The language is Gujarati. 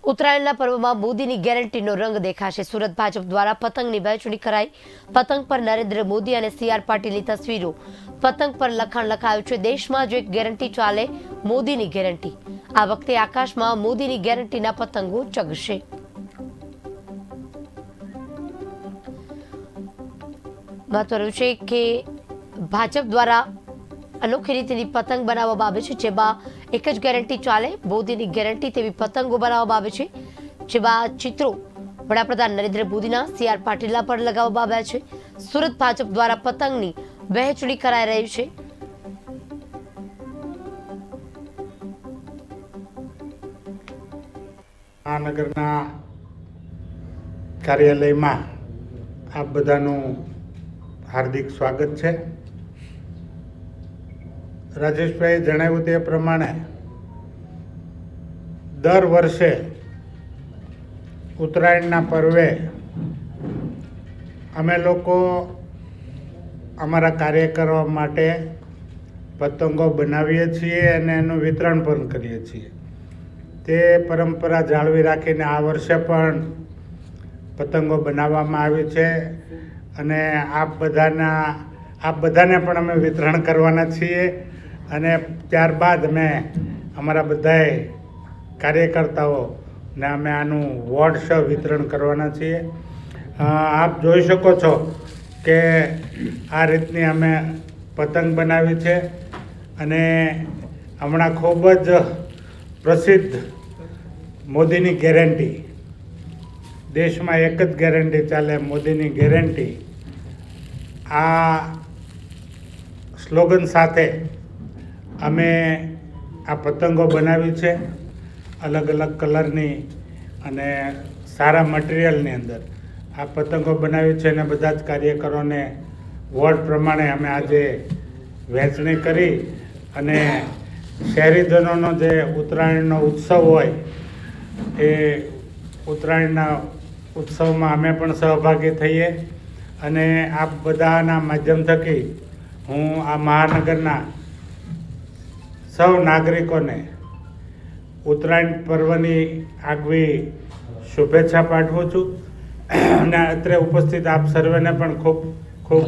ઉત્તરાયણના પર્વમાં મોદીની ગેરંટીનો રંગ દેખાશે। સુરત ભાજપ દ્વારા પતંગની વહેંચણી કરાઈ। પતંગ પર નરેન્દ્ર મોદી અને CR પાટીલની તસવીરો। પતંગ પર લખાણ લખાયું છે, દેશમાં જો એક ગેરંટી ચાલે, મોદીની ગેરંટી। આ વખતે આકાશમાં મોદીની ગેરંટીના પતંગો ચગશે। મહત્વનું છે કે ભાજપ દ્વારા અનોખી રીતની પતંગ બનાવવામાં આવે છે, જેમાં એક જ ગેરંટી ચાલે, મોદીની ગેરંટી તેવી પતંગો બનાવવામાં આવે છે, જેમાં ચિત્રો વડાપ્રધાન નરેન્દ્ર મોદીના, CR પાટીલના પર લગાવવામાં આવ્યા છે। સુરત ભાજપ દ્વારા પતંગની વહેંચણી કરાઈ રહી છે। મહાનગરના કાર્યાલયમાં આપ બધાનું હાર્દિક સ્વાગત છે। રાજેશભાઈએ જણાવ્યું તે પ્રમાણે દર વર્ષે ઉત્તરાયણના પર્વે અમે લોકો અમારા કાર્યકરો માટે પતંગો બનાવીએ છીએ અને એનું વિતરણ પણ કરીએ છીએ। તે પરંપરા જાળવી રાખીને આ વર્ષે પણ પતંગો બનાવવામાં આવી છે અને આપ બધાને પણ અમે વિતરણ કરવાના છીએ અને ત્યારબાદ અમે અમારા બધાએ કાર્યકર્તાઓને અમે આનું વોટ્સ વિતરણ કરવાના છીએ। આપ જોઈ શકો છો કે આ રીતની અમે પતંગ બનાવી છે અને હમણાં ખૂબ જ પ્રસિદ્ધ મોદીની ગેરંટી, દેશમાં એક જ ગેરંટી ચાલે, મોદીની ગેરંટી, આ સ્લોગન સાથે અમે આ પતંગો બનાવી છે, અલગ અલગ કલરની અને સારા મટીરિયલની અંદર આ પતંગો બનાવી છે અને બધા જ કાર્યકરોને વોર્ડ પ્રમાણે અમે આજે વહેંચણી કરી અને શહેરીજનોનો જે ઉત્તરાયણનો ઉત્સવ હોય એ ઉત્તરાયણના ઉત્સવમાં અમે પણ સહભાગી થઈએ અને આપ બધાના માધ્યમ થકી હું આ મહાનગરના સૌ નાગરિકોને ઉત્તરાયણ પર્વની આગવી શુભેચ્છા પાઠવું છું અને અત્રે ઉપસ્થિત આપ સર્વેને પણ ખૂબ ખૂબ